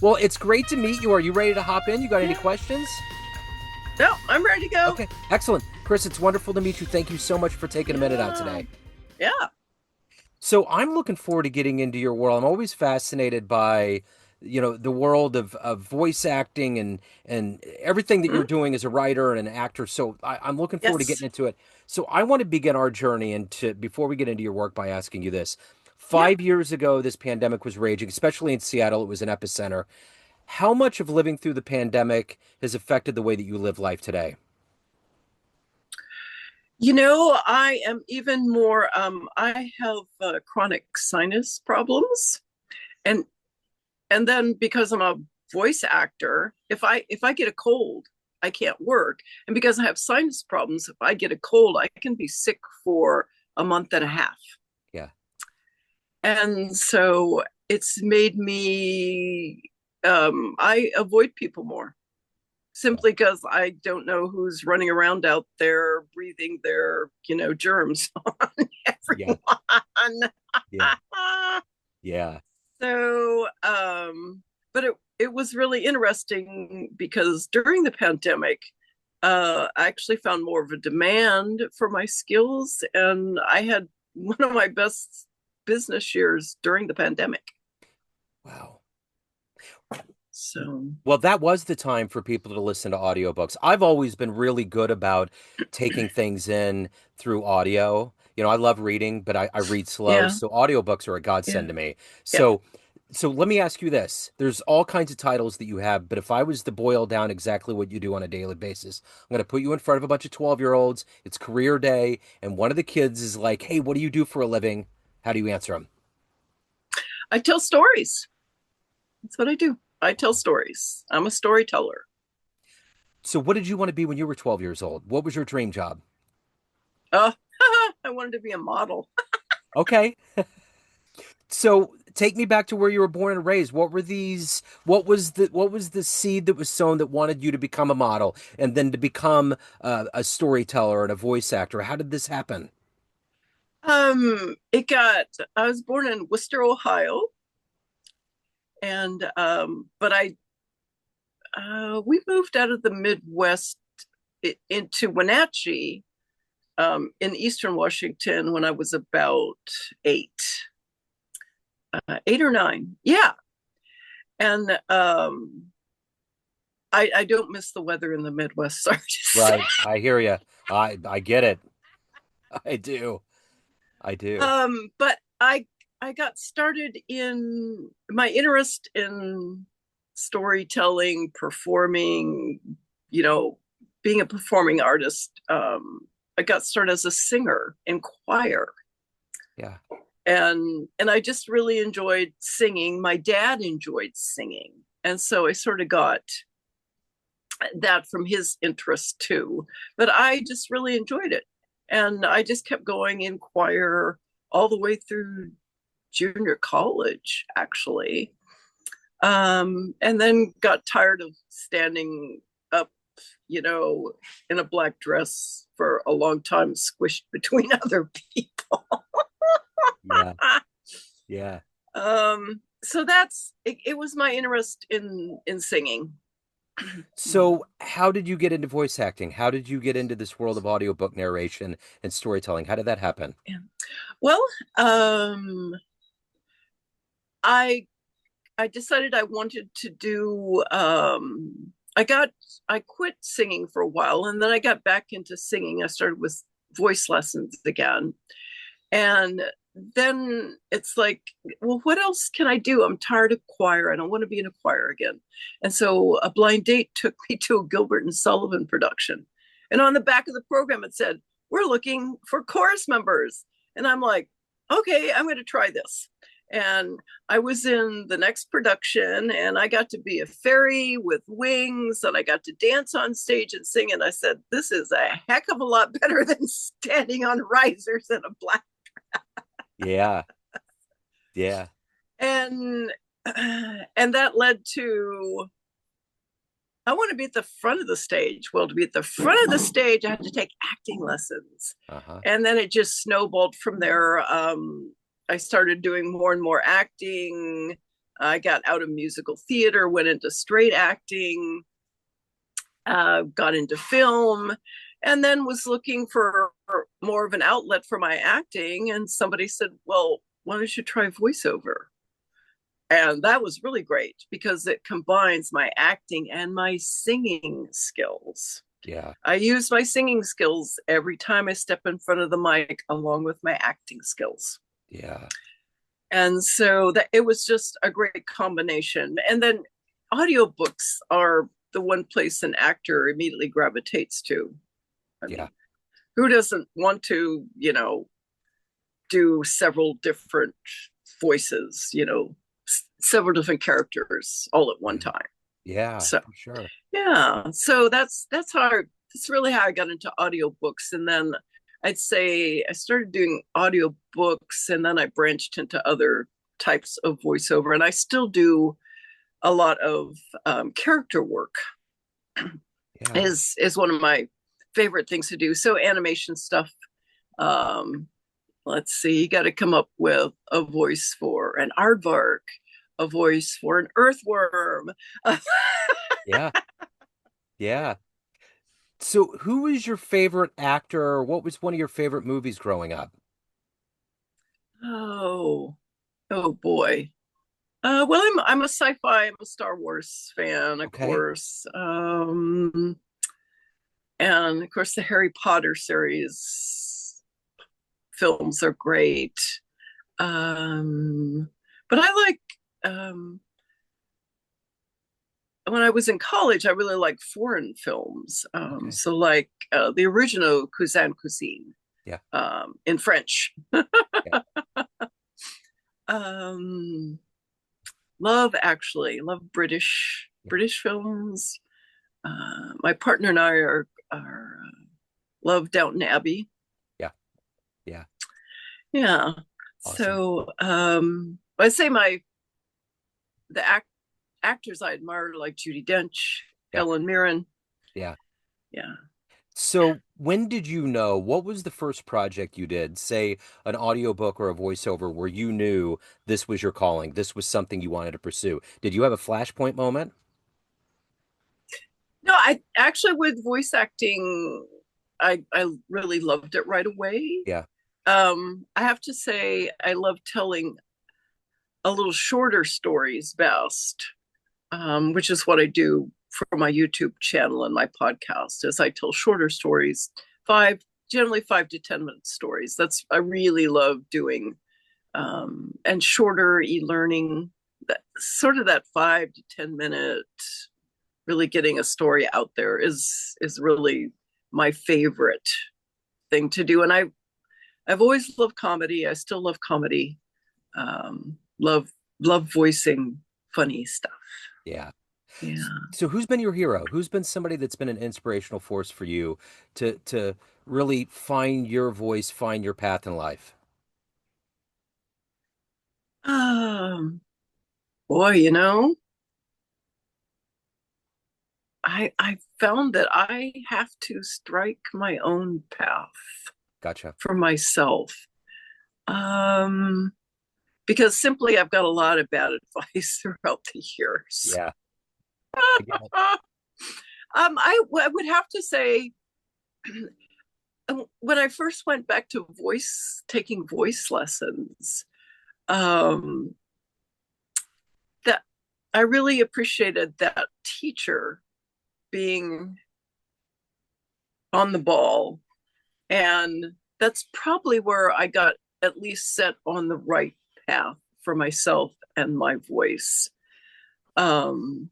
Well, it's great to meet you. Are you ready to hop in? You got any questions? No, I'm ready to go. Okay, excellent. Kris, it's wonderful to meet you. Thank you so much for taking a minute out Yeah. today. Yeah. So I'm looking forward to getting into your world. I'm always fascinated by, the world of voice acting and everything that Hmm? you're doing as a writer and an actor. So I'm looking forward to Yes. getting into it. So I want to begin our journey into before we get into your work by asking you this. Yeah. 5 years ago, this pandemic was raging, especially in Seattle. It was an epicenter. How much of living through the pandemic has affected the way that you live life today? I am even more, I have chronic sinus problems. And and then because I'm a voice actor, if I get a cold, I can't work. And because I have sinus problems, if I get a cold, I can be sick for a month and a half. Yeah. And so it's made me I avoid people more simply because I don't know who's running around out there breathing their, germs on Yeah. everyone. Yeah. Yeah. so, but it was really interesting because during the pandemic, I actually found more of a demand for my skills, and I had one of my best business years during the pandemic. Wow. So, Well, that was the time for people to listen to audiobooks. I've always been really good about taking things in through audio. I love reading, but I read slow, yeah, so audiobooks are a yeah, godsend to me. yeah. So let me ask you this. There's all kinds of titles that you have, but if I was to boil down exactly what you do on a daily basis, I'm going to put you in front of a bunch of 12-year-olds. It's career day, and one of the kids is like, "Hey, what do you do for a living?" How do you answer them? I tell stories. That's what I do. I tell stories. I'm a storyteller. So what did you want to be when you were 12 years old? What was your dream job? Uh, I wanted to be a model. Okay. So take me back to where you were born and raised. What was the seed that was sown that wanted you to become a model and then to become a storyteller and a voice actor? How did this happen? I was born in Worcester, Ohio, and but we moved out of the Midwest into Wenatchee, in Eastern Washington when I was about eight, 8 or 9. Yeah, and I don't miss the weather in the Midwest. Sorry to say. Right. I hear you. I get it. I do. I do. But I got started in my interest in storytelling, performing, you know, being a performing artist. I got started as a singer in choir, Yeah. and I just really enjoyed singing. My dad enjoyed singing, and so I sort of got that from his interest too. But I just really enjoyed it, and I just kept going in choir all the way through junior college, actually. And then got tired of standing up, you know, in a black dress for a long time, squished between other people. Yeah. Yeah. So that's it, it was my interest in singing. So how did you get into voice acting? How did you get into this world of audiobook narration and storytelling? How did that happen? Yeah. Well, um, I I decided I wanted to do. I quit singing for a while, and then I got back into singing. I started with voice lessons again, and then it's like, well, what else can I do? I'm tired of choir. I don't want to be in a choir again. And so a blind date took me to a Gilbert and Sullivan production, and on the back of the program it said, "We're looking for chorus members," and I'm like, okay, I'm going to try this. And I was in the next production, and I got to be a fairy with wings, and I got to dance on stage and sing. And I said, this is a heck of a lot better than standing on risers in a black. Yeah. Yeah. And and that led to, I want to be at the front of the stage. Well, to be at the front of the stage, I had to take acting lessons. Uh-huh. And then it just snowballed from there. I started doing more and more acting. I got out of musical theater, went into straight acting, got into film, and then was looking for more of an outlet for my acting. And somebody said, well, why don't you try voiceover? And that was really great because it combines my acting and my singing skills. Yeah. I use my singing skills every time I step in front of the mic, along with my acting skills. Yeah. And so that it was just a great combination. And then audiobooks are the one place an actor immediately gravitates to. I Yeah. mean, who doesn't want to, do several different voices, several different characters all at one Yeah. time? Yeah, So for sure. yeah, so that's really how I got into audiobooks. And then I'd say I started doing audiobooks, and then I branched into other types of voiceover, and I still do a lot of character work. Yeah. Is one of my favorite things to do. So animation stuff. Um, let's see, you got to come up with a voice for an aardvark, a voice for an earthworm. Yeah. Yeah. So, who was your favorite actor, or what was one of your favorite movies growing up? Oh, oh boy. Well, I'm a sci-fi, I'm a Star Wars fan, of Okay. course. And of course the Harry Potter series films are great. Um, but I like when I was in college, I really liked foreign films. Okay. So like the original Cousin Cuisine Yeah. in French. Yeah. um, love Yeah. British films. My partner and I are love Downton Abbey. Yeah. Yeah. Yeah. Awesome. So I'd say the actors I admire like Judy Dench, Yeah. Helen Mirren. Yeah. Yeah. So, when did you know, what was the first project you did, say an audiobook or a voiceover, where you knew this was your calling, this was something you wanted to pursue? Did you have a flashpoint moment? No, I actually with voice acting, I really loved it right away. Yeah. I have to say I love telling a little shorter stories best, which is what I do for my YouTube channel and my podcast. Is I tell shorter stories, five generally 5 to 10 minute stories. That's I really love doing, and shorter e-learning. That sort of that 5 to 10 minute, really getting a story out there is really my favorite thing to do. And I've always loved comedy. I still love comedy. Love voicing funny stuff. Yeah. Yeah. So, who's been your hero? Who's been somebody that's been an inspirational force for you to really find your voice, find your path in life? Um, boy, I found that I have to strike my own path Gotcha. for myself. Um, because simply I've got a lot of bad advice throughout the years. Yeah, I get it. I would have to say when I first went back to taking voice lessons, um, that I really appreciated that teacher being on the ball. And that's probably where I got at least set on the right path for myself and my voice. Um,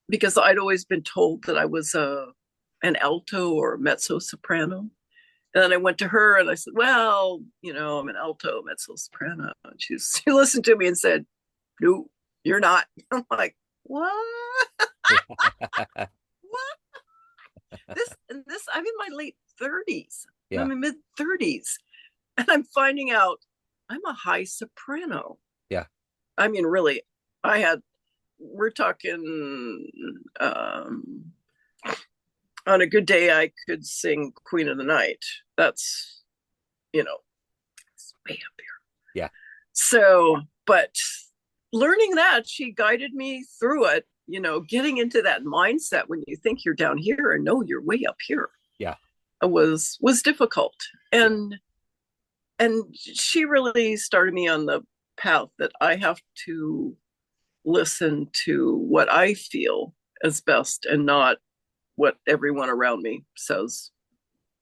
because I'd always been told that I was an alto or mezzo soprano. And then I went to her and I said, well, I'm an alto, mezzo soprano. And she listened to me and said, no, you're not. I'm like, what? What? I'm in my late 30s. Yeah. I'm in mid 30s. And I'm finding out I'm a high soprano. Yeah. I mean, really, we're talking, on a good day, I could sing Queen of the Night. That's, it's way up here. Yeah. So, but learning that, she guided me through it, getting into that mindset when you think you're down here and no, you're way up here Yeah. was difficult. Yeah. And she really started me on the path that I have to listen to what I feel is best and not what everyone around me says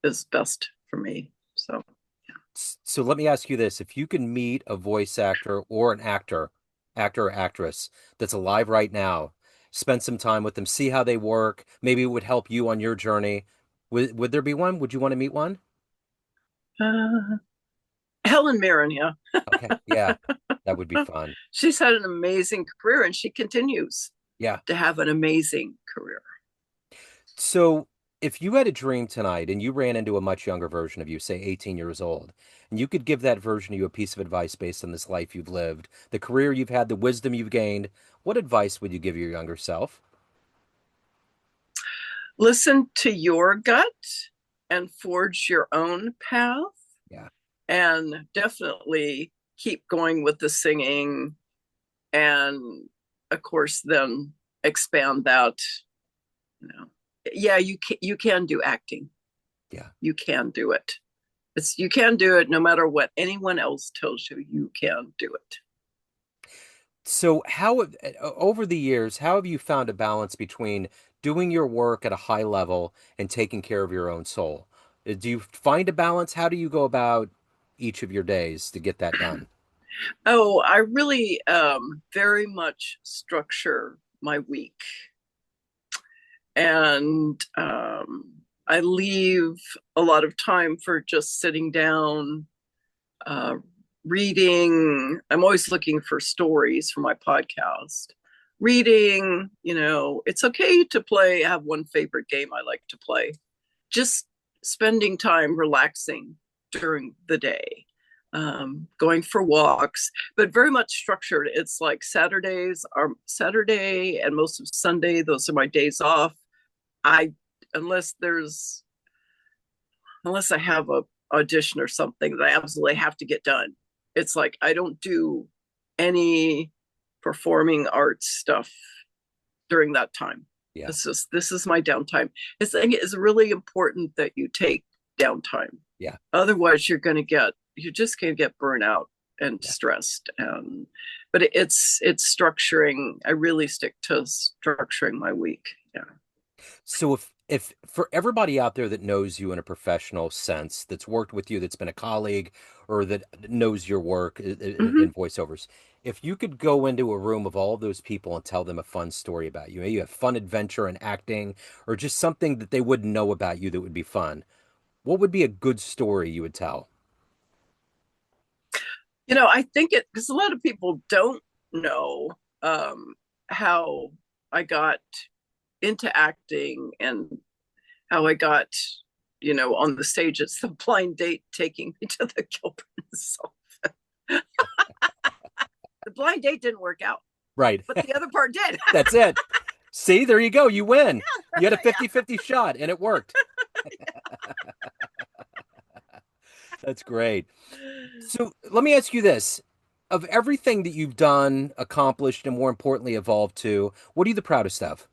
is best for me. So, So let me ask you this. If you can meet a voice actor or an actor or actress that's alive right now, spend some time with them, see how they work, maybe it would help you on your journey. Would there be one? Would you want to meet one? uh, Helen Mirren, yeah. Okay. Yeah. That would be fun. She's had an amazing career and she continues Yeah. to have an amazing career. So if you had a dream tonight and you ran into a much younger version of you, say 18 years old, and you could give that version of you a piece of advice based on this life you've lived, the career you've had, the wisdom you've gained, what advice would you give your younger self? Listen to your gut and forge your own path, Yeah. and definitely keep going with the singing, and of course then expand that. Yeah, you can do acting. Yeah. You can do it. You can do it no matter what anyone else tells you. You can do it. So over the years, how have you found a balance between doing your work at a high level and taking care of your own soul? Do you find a balance? How do you go about each of your days to get that done? Oh, I really very much structure my week, and I leave a lot of time for just sitting down, uh, reading. I'm always looking for stories for my podcast. Reading, it's okay to have one favorite game I like to play. Just spending time relaxing during the day, going for walks, but very much structured. It's like Saturdays are Saturday and most of Sunday, those are my days off. I unless there's unless I have a audition or something that I absolutely have to get done. It's like I don't do any performing arts stuff during that time. Yeah. This is my downtime. I think it's really important that you take downtime. Yeah. Otherwise, you're just gonna get burnt out and Yeah. stressed. But it's structuring. I really stick to structuring my week. Yeah. So if for everybody out there that knows you in a professional sense, that's worked with you, that's been a colleague, or that knows your work Mm-hmm. in voiceovers, if you could go into a room of all of those people and tell them a fun story about you, maybe you have fun adventure in acting, or just something that they wouldn't know about you that would be fun, what would be a good story you would tell? I think it because a lot of people don't know how I got into acting and how I got, on the stage. It's the blind date taking me to the Gilbert and Sullivan. The blind date didn't work out, Right. but the other part did. That's it. See, there you go. You win. You had a Yeah. 50-50 shot and it worked. That's great. So let me ask you this. Of everything that you've done, accomplished, and more importantly, evolved to, what are you the proudest of?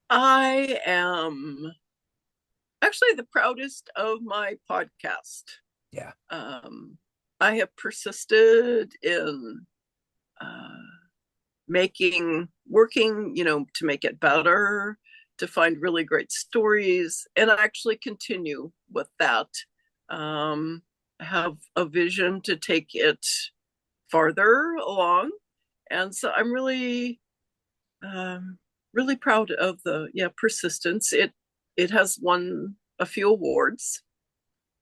I am actually the proudest of my podcast. Yeah. I have persisted in uh, working, to make it better, to find really great stories, and I actually continue with that. I have a vision to take it farther along, and so I'm really proud of the persistence. It has won a few awards,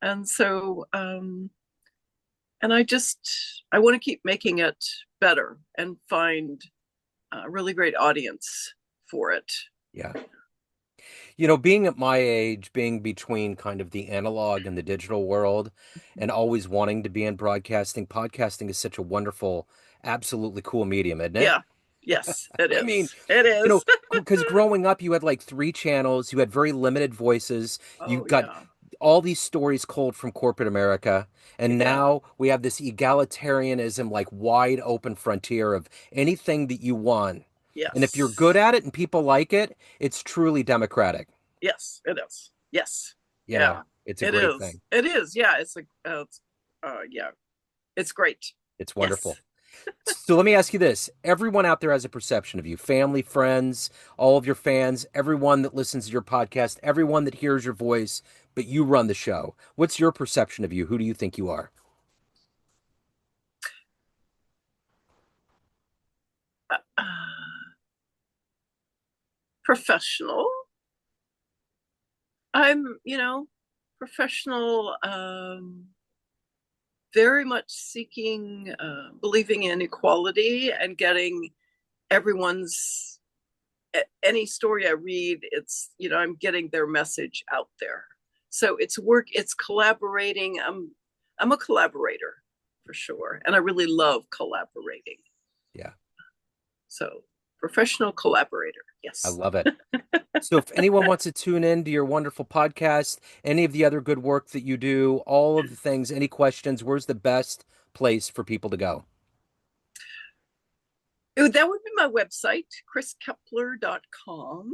and so and I want to keep making it better and find a really great audience for it. Yeah. Being at my age, being between kind of the analog and the digital world, and always wanting to be in broadcasting, podcasting is such a wonderful, absolutely cool medium, isn't it? Yeah. Yes, it I mean, is. It you know, is. because growing up, you had like three channels, you had very limited voices, you Oh got yeah. all these stories culled from corporate America. And Yeah. now we have this egalitarianism, like wide open frontier of anything that you want. And if you're good Yes. at it and people like it, it's truly democratic. Yes, it is. Yes. You know, Yeah. it's a It great is. thing. It is. Yeah. Yeah. It's great. It's Yes. wonderful. So let me ask you this. Everyone out there has a perception of you, family, friends, all of your fans, everyone that listens to your podcast, everyone that hears your voice, but you run the show. What's your perception of you? Who do you think you are? Uh, Professional. I'm, professional, very much seeking, believing in equality and getting everyone's, any story I read, I'm getting their message out there. So it's work, it's collaborating. I'm a collaborator for sure. And I really love collaborating. Yeah, So professional collaborator. I Yes. love it. So if anyone wants to tune in to your wonderful podcast, any of the other good work that you do, all of the things, any questions, where's the best place for people to go? That would be my website, kriskeppeler.com,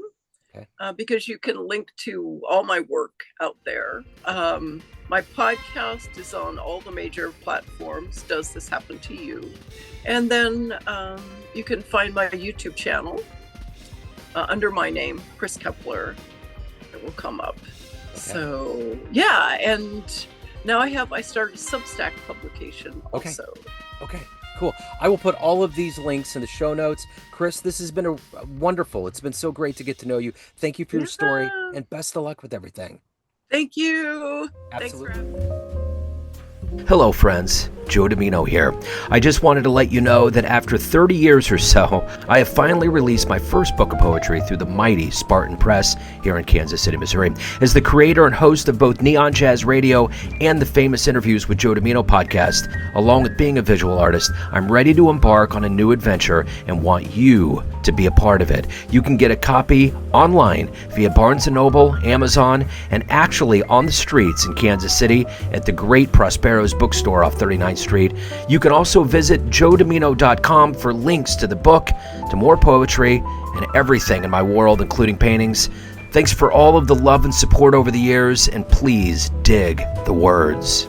Okay. because you can link to all my work out there. My podcast is on all the major platforms. Does This Happen to You? And then you can find my YouTube channel under my name, Kris Keppeler. It will come up. Okay. So, yeah. And now I started a Substack publication also. Okay, cool. I will put all of these links in the show notes. Kris, this has been wonderful. It's been so great to get to know you. Thank you for your story, and best of luck with everything. Thank you. Absolutely. Thanks for having me. Hello, friends. Joe Dimino here. I just wanted to let you know that after 30 years or so, I have finally released my first book of poetry through the mighty Spartan Press here in Kansas City, Missouri. As the creator and host of both Neon Jazz Radio and the Famous Interviews with Joe Dimino podcast, along with being a visual artist, I'm ready to embark on a new adventure and want you to be a part of it. You can get a copy online via Barnes & Noble, Amazon, and actually on the streets in Kansas City at the great Prospero's bookstore off 39th Street. You can also visit joedimino.com for links to the book, to more poetry, and everything in my world, including paintings. Thanks for all of the love and support over the years, and please dig the words.